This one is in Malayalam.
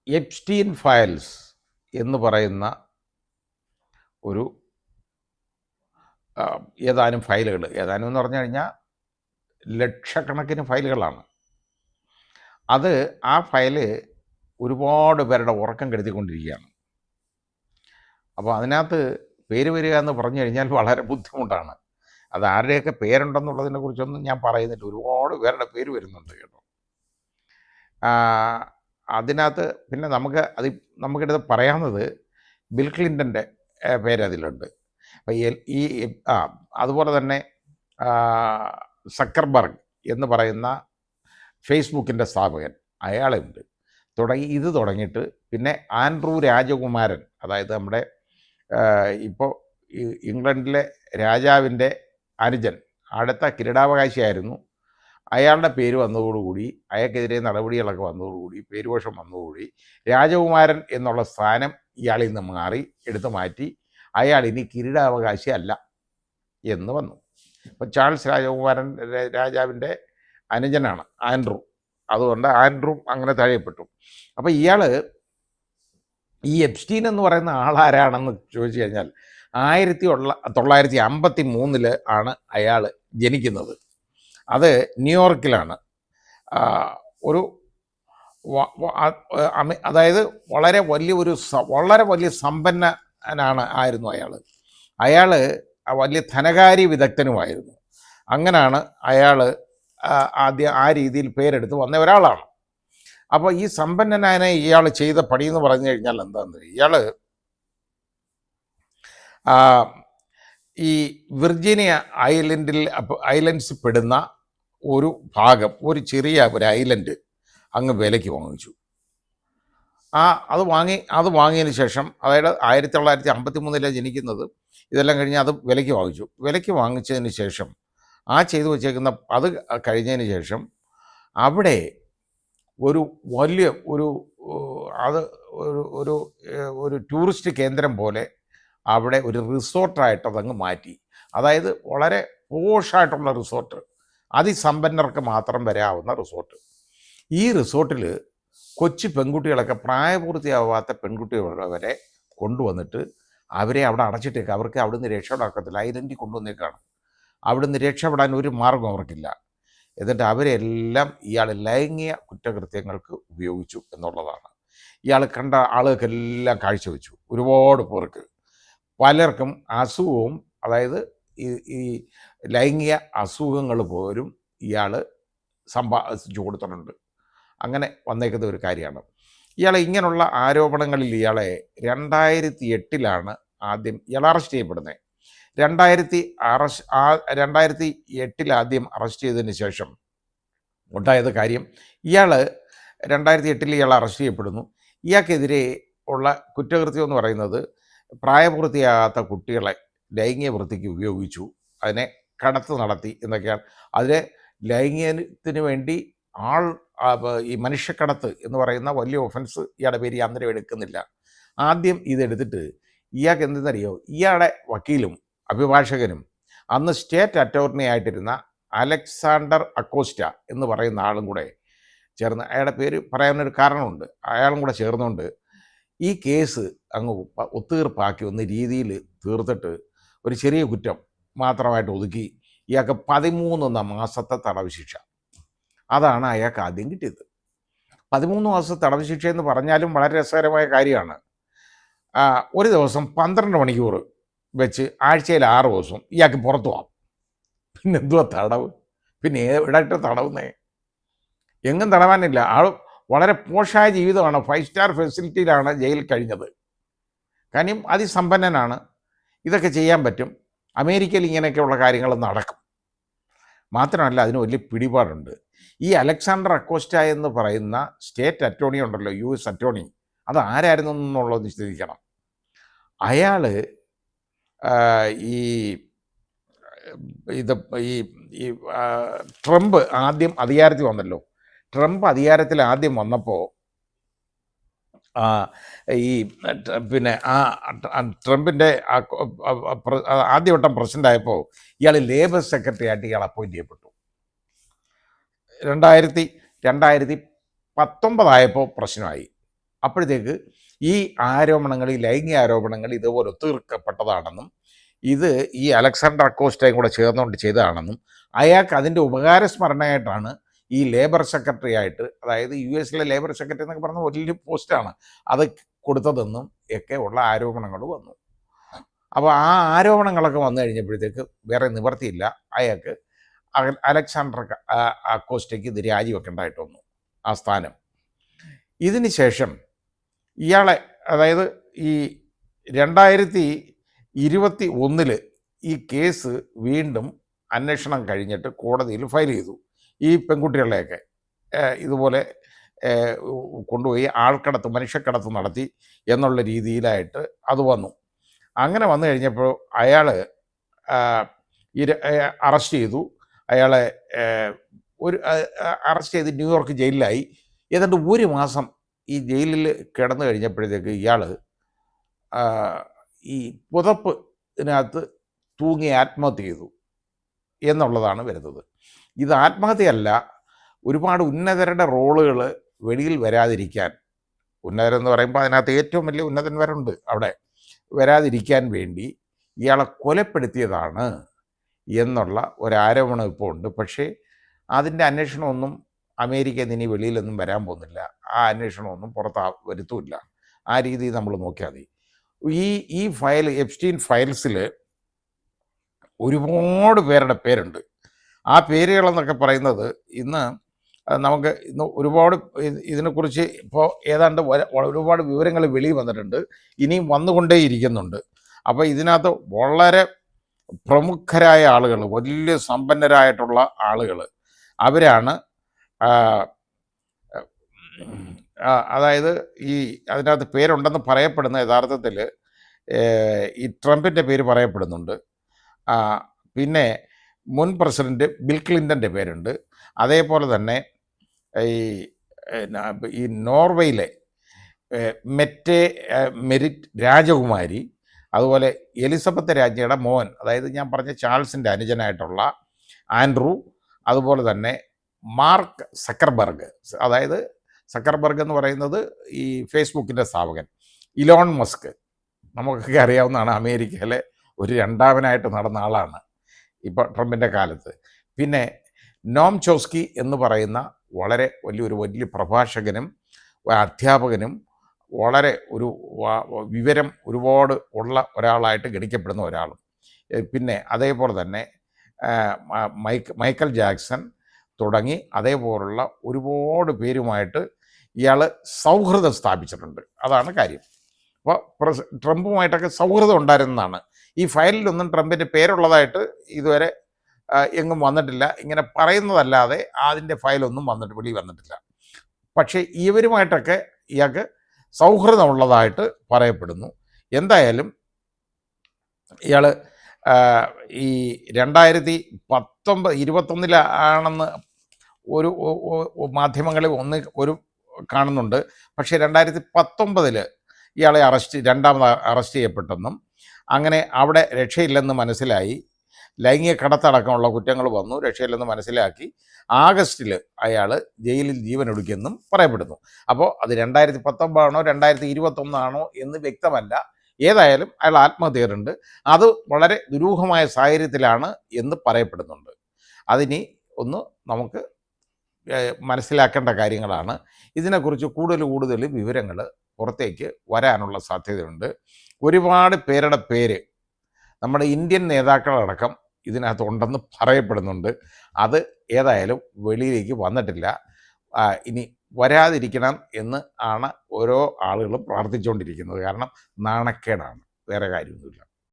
എപ്സ്റ്റീൻ ഫയൽസ് എന്ന് പറയുന്ന ഒരു ഏതാനും ഫയലുകൾ, ഏതാനും എന്ന് പറഞ്ഞു കഴിഞ്ഞാൽ ലക്ഷക്കണക്കിന് ഫയലുകളാണ്. അത് ആ ഫയല് ഒരുപാട് പേരുടെ ഉറക്കം കെടുത്തിക്കൊണ്ടിരിക്കുകയാണ്. അപ്പോൾ അതിനകത്ത് പേര് വരിക എന്ന് പറഞ്ഞു കഴിഞ്ഞാൽ വളരെ ബുദ്ധിമുട്ടാണ്. അത് ആരുടെയൊക്കെ പേരുണ്ടെന്നുള്ളതിനെ കുറിച്ചൊന്നും ഞാൻ പറയുന്നില്ല. ഒരുപാട് പേരുടെ പേര് വരുന്നുണ്ട് കേട്ടോ. അതിനകത്ത് പിന്നെ നമുക്കിടത് പറയാവുന്നത് ബിൽ ക്ലിൻ്റൻ്റെ പേര് അതിലുണ്ട്. അപ്പോൾ ഈ അതുപോലെ തന്നെ സക്കർബർഗ് എന്ന് പറയുന്ന ഫേസ്ബുക്കിൻ്റെ സ്ഥാപകൻ, അയാളുണ്ട്. ഇത് തുടങ്ങിയിട്ട് പിന്നെ ആൻഡ്രൂ രാജകുമാരൻ, അതായത് നമ്മുടെ ഇപ്പോൾ ഇംഗ്ലണ്ടിലെ രാജാവിൻ്റെ അനുജൻ, അടുത്ത കിരീടാവകാശിയായിരുന്നു. അയാളുടെ പേര് വന്നതോടുകൂടി, അയാൾക്കെതിരെ നടപടികളൊക്കെ വന്നതോടുകൂടി, പേരുദോഷം വന്നതോടുകൂടി രാജകുമാരൻ എന്നുള്ള സ്ഥാനം ഇയാളിൽ നിന്ന് മാറി എടുത്തു മാറ്റി അയാൾ ഇനി കിരീടാവകാശി അല്ല എന്ന് വന്നു. ഇപ്പോൾ ചാൾസ് രാജകുമാരൻ രാജാവിൻ്റെ അനുജനാണ് ആൻഡ്രൂ. അതുകൊണ്ട് ആൻഡ്രൂ അങ്ങനെ തഴയപ്പെട്ടു. അപ്പോൾ ഇയാൾ ഈ എപ്സ്റ്റീൻ എന്ന് പറയുന്ന ആളാരാണെന്ന് ചോദിച്ചു കഴിഞ്ഞാൽ 1953 ആണ് അയാൾ ജനിക്കുന്നത്. അത് ന്യൂയോർക്കിലാണ്. ഒരു അതായത് വളരെ വലിയ ആയിരുന്നു അയാൾ വലിയ ധനകാര്യ വിദഗ്ധനുമായിരുന്നു. അങ്ങനെയാണ് അയാൾ ആദ്യം ആ രീതിയിൽ പേരെടുത്ത് വന്ന ഒരാളാണ്. അപ്പോൾ ഈ സമ്പന്നനായ ഇയാൾ ചെയ്ത പണി എന്ന് പറഞ്ഞു കഴിഞ്ഞാൽ എന്താണെന്ന്, ഇയാൾ ഈ വിർജീനിയ ഐലൻഡ്സ് പെടുന്ന ഒരു ഭാഗം, ഒരു ചെറിയ ഒരു ഐലൻഡ് അങ്ങ് വിലയ്ക്ക് വാങ്ങിച്ചു. അത് വാങ്ങിയതിന് ശേഷം, അതായത് 1953 ജനിക്കുന്നത്, ഇതെല്ലാം കഴിഞ്ഞ് അത് വിലയ്ക്ക് വാങ്ങിച്ചതിന് ശേഷം ചെയ്തു വച്ചേക്കുന്ന അത് കഴിഞ്ഞതിന് ശേഷം അവിടെ ഒരു വലിയ ഒരു ടൂറിസ്റ്റ് കേന്ദ്രം പോലെ അവിടെ ഒരു റിസോർട്ടായിട്ട് അതങ്ങ് മാറ്റി. അതായത് വളരെ പോഷായിട്ടുള്ള റിസോർട്ട്, അതിസമ്പന്നർക്ക് മാത്രം വരാവുന്ന റിസോർട്ട്. ഈ റിസോർട്ടിൽ കൊച്ചു പെൺകുട്ടികളൊക്കെ, പ്രായപൂർത്തിയാവാത്ത പെൺകുട്ടികൾ വരെ കൊണ്ടുവന്നിട്ട് അവരെ അവിടെ അടച്ചിട്ടേക്ക്. അവർക്ക് അവിടുന്ന് രക്ഷപ്പെടാക്കത്തില്ല. ഐലൻഡിൽ കൊണ്ടുവന്നേക്കാണ്. അവിടുന്ന് രക്ഷപ്പെടാൻ ഒരു മാർഗം അവർക്കില്ല. എന്നിട്ട് അവരെല്ലാം ഇയാൾ ലൈംഗിക കുറ്റകൃത്യങ്ങൾക്ക് ഉപയോഗിച്ചു എന്നുള്ളതാണ്. ഇയാൾ കണ്ട ആളുകൾക്കെല്ലാം കാഴ്ചവെച്ചു. ഒരുപാട് പേർക്ക്, പലർക്കും അസുഖവും, അതായത് ഈ ലൈംഗിക അസുഖങ്ങൾ പോലും ഇയാൾ സമ്പാദിച്ചു കൊടുത്തിട്ടുണ്ട്. അങ്ങനെ വന്നേക്കുന്ന ഒരു കാര്യമാണ്. ഇങ്ങനെയുള്ള ആരോപണങ്ങളിൽ ഇയാളെ 2008 ആദ്യം ഇയാൾ അറസ്റ്റ് ചെയ്യപ്പെടുന്നത്. 2008 ആദ്യം അറസ്റ്റ് ചെയ്തതിന് ശേഷം ഉണ്ടായത് കാര്യം, 2008 ഇയാൾ അറസ്റ്റ് ചെയ്യപ്പെടുന്നു. ഇയാൾക്കെതിരെ ഉള്ള കുറ്റകൃത്യം എന്ന് പറയുന്നത് പ്രായപൂർത്തിയാകാത്ത കുട്ടികളെ ലൈംഗിക വൃത്തിക്ക് ഉപയോഗിച്ചു, അതിനെ കടത്ത് നടത്തി എന്നൊക്കെയാണ്. അതിലെ ലൈംഗികത്തിന് വേണ്ടി ഈ മനുഷ്യക്കടത്ത് എന്ന് പറയുന്ന വലിയ ഒഫൻസ് ഇയാളുടെ പേര് അന്നേരം എടുക്കുന്നില്ല. ആദ്യം ഇതെടുത്തിട്ട് ഇയാൾക്ക് എന്തെന്നറിയോ, ഇയാളുടെ വക്കീലും അഭിഭാഷകനും അന്ന് സ്റ്റേറ്റ് അറ്റോർണി ആയിട്ടിരുന്ന അലക്സാണ്ടർ അക്കോസ്റ്റ എന്ന് പറയുന്ന ആളും കൂടെ ചേർന്ന്, അയാളുടെ പേര് പറയാനൊരു കാരണമുണ്ട്, അയാളും കൂടെ ചേർന്നുകൊണ്ട് ഈ കേസ് അങ്ങ് ഒത്തുതീർപ്പാക്കി ഒന്ന് രീതിയിൽ തീർത്തിട്ട് ഒരു ചെറിയ കുറ്റം മാത്രമായിട്ട് ഒതുക്കി ഇയാൾക്ക് 13 മാസത്തെ തടവ് ശിക്ഷ, അതാണ് അയാൾക്ക് ആദ്യം കിട്ടിയത്. 13 മാസത്തെ തടവ് ശിക്ഷ എന്ന് പറഞ്ഞാലും വളരെ രസകരമായ കാര്യമാണ്. ഒരു ദിവസം 12 മണിക്കൂർ വെച്ച് ആഴ്ചയിൽ 6 ദിവസം ഇയാൾക്ക് പുറത്തു പോകാം. പിന്നെ എന്തുവാ തടവ്? പിന്നെ എവിടെയായിട്ട് തടവുന്നേ? എങ്ങും തടവാനില്ല. ആൾ വളരെ പോഷായ ജീവിതമാണ്. 5 സ്റ്റാർ ഫെസിലിറ്റിയിലാണ് ജയിലിൽ കഴിഞ്ഞത്. കാര്യം അതിസമ്പന്നനാണ്, ഇതൊക്കെ ചെയ്യാൻ പറ്റും. അമേരിക്കയിൽ ഇങ്ങനെയൊക്കെയുള്ള കാര്യങ്ങൾ നടക്കും. മാത്രമല്ല അതിന് വലിയ പിടിപാടുണ്ട്. ഈ അലക്സാണ്ടർ അക്കോസ്റ്റ എന്ന് പറയുന്ന സ്റ്റേറ്റ് അറ്റോർണി ഉണ്ടല്ലോ, US അറ്റോർണി, അത് ആരായിരുന്നു എന്നുള്ളത് ചിന്തിക്കണം. അയാൾ ഈ ട്രംപ് ആദ്യം അധികാരത്തിൽ വന്നല്ലോ. ട്രംപ് അധികാരത്തിൽ ആദ്യം വന്നപ്പോൾ ട്രംപിൻ്റെ ആദ്യവട്ടം പ്രസിഡൻ്റ് ആയപ്പോൾ ഇയാൾ ലേബർ സെക്രട്ടറി ആയിട്ട് ഇയാൾ അപ്പോയിൻ്റ് ചെയ്യപ്പെട്ടു. 2019 പ്രശ്നമായി. അപ്പോഴത്തേക്ക് ഈ ആരോപണങ്ങൾ, ഈ ലൈംഗിക ആരോപണങ്ങൾ ഇതുപോലെ ഒത്തുതീർക്കപ്പെട്ടതാണെന്നും ഇത് ഈ അലക്സാണ്ടർ അക്കോസ്റ്റയും കൂടെ ചേർന്നുകൊണ്ട് ചെയ്തതാണെന്നും അയാൾക്ക് അതിൻ്റെ ഉപകാരസ്മരണയായിട്ടാണ് ഈ ലേബർ സെക്രട്ടറി ആയിട്ട്, അതായത് യു എസിലെ ലേബർ സെക്രട്ടറി എന്നൊക്കെ പറഞ്ഞ വലിയ പോസ്റ്റാണ്, അത് കൊടുത്തതെന്നും ഒക്കെ ഉള്ള ആരോപണങ്ങൾ വന്നു. അപ്പോൾ ആ ആരോപണങ്ങളൊക്കെ വന്നു കഴിഞ്ഞപ്പോഴത്തേക്ക് വേറെ നിവർത്തിയില്ല, അയാൾക്ക് അലക്സാണ്ടർ അക്കോസ്റ്റയ്ക്ക് ഇത് രാജിവെക്കേണ്ടതായിട്ട് വന്നു ആ സ്ഥാനം. ഇതിന് ശേഷം ഇയാളെ, അതായത് ഈ 2021 ഈ കേസ് വീണ്ടും അന്വേഷണം കഴിഞ്ഞിട്ട് കോടതിയിൽ ഫയൽ ചെയ്തു. ഈ പെൺകുട്ടികളെയൊക്കെ ഇതുപോലെ കൊണ്ടുപോയി ആൾക്കടത്ത്, മനുഷ്യക്കടത്ത് നടത്തി എന്നുള്ള രീതിയിലായിട്ട് അത് വന്നു. അങ്ങനെ വന്നു കഴിഞ്ഞപ്പോൾ അയാൾ അറസ്റ്റ് ചെയ്തു. അയാളെ അറസ്റ്റ് ചെയ്ത് ന്യൂയോർക്ക് ജയിലിലായി. ഏതാണ്ട് 1 മാസം ഈ ജയിലിൽ കിടന്നു കഴിഞ്ഞപ്പോഴത്തേക്ക് ഇയാൾ ഈ പുതപ്പിനകത്ത് തൂങ്ങി ആത്മഹത്യ ചെയ്തു എന്നുള്ളതാണ് വരുന്നത്. ഇത് ആത്മഹത്യയല്ല, ഒരുപാട് ഉന്നതരുടെ റോളുകൾ വെളിയിൽ വരാതിരിക്കാൻ, ഉന്നതരെന്ന് പറയുമ്പോൾ അതിനകത്ത് ഏറ്റവും വലിയ ഉന്നതൻ വരുണ്ട്, അവിടെ വരാതിരിക്കാൻ വേണ്ടി ഇയാളെ കൊലപ്പെടുത്തിയതാണ് എന്നുള്ള ഒരാരോപണം ഇപ്പോൾ ഉണ്ട്. പക്ഷേ അതിൻ്റെ അന്വേഷണമൊന്നും അമേരിക്കയിൽ നിന്ന് ഇനി വെളിയിലൊന്നും വരാൻ പോകുന്നില്ല. ആ അന്വേഷണമൊന്നും പുറത്ത് വരുത്തുമില്ല. ആ രീതിയിൽ നമ്മൾ നോക്കിയാൽ മതി. ഈ ഫയൽ, എപ്സ്റ്റീൻ ഫയൽസിൽ ഒരുപാട് പേരുടെ പേരുണ്ട്. ആ പേരുകളെന്നൊക്കെ പറയുന്നത് ഇന്ന് ഒരുപാട് ഇതിനെക്കുറിച്ച് ഇപ്പോൾ ഏതാണ്ട് ഒരുപാട് വിവരങ്ങൾ വെളിയിൽ വന്നിട്ടുണ്ട്, ഇനിയും വന്നുകൊണ്ടേയിരിക്കുന്നുണ്ട്. അപ്പോൾ ഇതിനകത്ത് വളരെ പ്രമുഖരായ ആളുകൾ, വലിയ സമ്പന്നരായിട്ടുള്ള ആളുകൾ, അവരാണ് അതായത് ഈ അതിനകത്ത് പേരുണ്ടെന്ന് പറയപ്പെടുന്ന, യഥാർത്ഥത്തിൽ ഈ ട്രംപിൻ്റെ പേര് പറയപ്പെടുന്നുണ്ട്. പിന്നെ മുൻ പ്രസിഡന്റ് ബിൽ ക്ലിൻ്റൻ്റെ പേരുണ്ട്. അതേപോലെ തന്നെ ഈ നോർവേയിലെ മെരിറ്റ് രാജകുമാരി, അതുപോലെ എലിസബത്ത് രാജ്ഞിയുടെ മോൻ, അതായത് ഞാൻ പറഞ്ഞ ചാൾസിൻ്റെ അനുജനായിട്ടുള്ള ആൻഡ്രൂ, അതുപോലെ തന്നെ മാർക്ക് സക്കർബർഗ്, അതായത് സക്കർബർഗ് എന്ന് പറയുന്നത് ഈ ഫേസ്ബുക്കിൻ്റെ സ്ഥാപകൻ, ഇലോൺ മസ്ക്, നമുക്കൊക്കെ അറിയാവുന്നതാണ്, അമേരിക്കയിലെ ഒരു രണ്ടാമനായിട്ട് നടന്ന ആളാണ് ഇപ്പോൾ ട്രംപിൻ്റെ കാലത്ത്. പിന്നെ നോം ചോസ്കി എന്ന് പറയുന്ന വളരെ വലിയ പ്രഭാഷകനും അധ്യാപകനും വളരെ വിവരം ഒരുപാട് ഉള്ള ഒരാളായിട്ട് ഗണിക്കപ്പെടുന്ന ഒരാളും. പിന്നെ അതേപോലെ തന്നെ മൈക്കൽ ജാക്സൺ തുടങ്ങി അതേപോലുള്ള ഒരുപാട് പേരുമായിട്ട് ഇയാൾ സൗഹൃദം സ്ഥാപിച്ചിട്ടുണ്ട്. അതാണ് കാര്യം. അപ്പോൾ ട്രംപുമായിട്ടൊക്കെ സൗഹൃദം ഉണ്ടായിരുന്നതാണ്. ഈ ഫയലിലൊന്നും ട്രംപിൻ്റെ പേരുള്ളതായിട്ട് ഇതുവരെ എങ്ങും വന്നിട്ടില്ല. ഇങ്ങനെ പറയുന്നതല്ലാതെ അതിൻ്റെ ഫയലൊന്നും വെളിയിൽ വന്നിട്ടില്ല. പക്ഷേ ഇവരുമായിട്ടൊക്കെ ഇയാൾക്ക് സൗഹൃദമുള്ളതായിട്ട് പറയപ്പെടുന്നു. എന്തായാലും ഇയാൾ ഈ 2021 ആണെന്ന് ഒരു മാധ്യമങ്ങളിൽ ഒരു കാണുന്നുണ്ട്. പക്ഷേ 2019 ഇയാളെ രണ്ടാമത് അറസ്റ്റ് ചെയ്യപ്പെട്ടെന്നും അങ്ങനെ അവിടെ രക്ഷയില്ലെന്ന് മനസ്സിലായി, ലൈംഗിക കടത്തടക്കമുള്ള കുറ്റങ്ങൾ വന്നു, രക്ഷയില്ലെന്ന് മനസ്സിലാക്കി ആഗസ്റ്റിൽ അയാൾ ജയിലിൽ ജീവനൊടുക്കിയെന്നും പറയപ്പെടുന്നു. അപ്പോൾ അത് 2019 ആണോ 2021 ആണോ എന്ന് വ്യക്തമല്ല. ഏതായാലും അയാൾ ആത്മഹത്യ ചെയ്തിട്ടുണ്ട്. അത് വളരെ ദുരൂഹമായ സാഹചര്യത്തിലാണ് എന്ന് പറയപ്പെടുന്നുണ്ട്. അതിനി ഒന്ന് നമുക്ക് മനസ്സിലാക്കേണ്ട കാര്യങ്ങളാണ്. ഇതിനെക്കുറിച്ച് കൂടുതൽ വിവരങ്ങൾ പുറത്തേക്ക് വരാനുള്ള സാധ്യതയുണ്ട്. ഒരുപാട് പേരുടെ പേര് നമ്മുടെ ഇന്ത്യൻ നേതാക്കളടക്കം ഇതിനകത്ത് ഉണ്ടെന്ന് പറയപ്പെടുന്നുണ്ട്. അത് ഏതായാലും വെളിയിലേക്ക് വന്നിട്ടില്ല. ഇനി വരാതിരിക്കണം എന്ന് ആണ് ഓരോ ആളുകളും പ്രാർത്ഥിച്ചുകൊണ്ടിരിക്കുന്നത്. കാരണം നാണക്കേടാണ്, വേറെ കാര്യമൊന്നുമില്ല.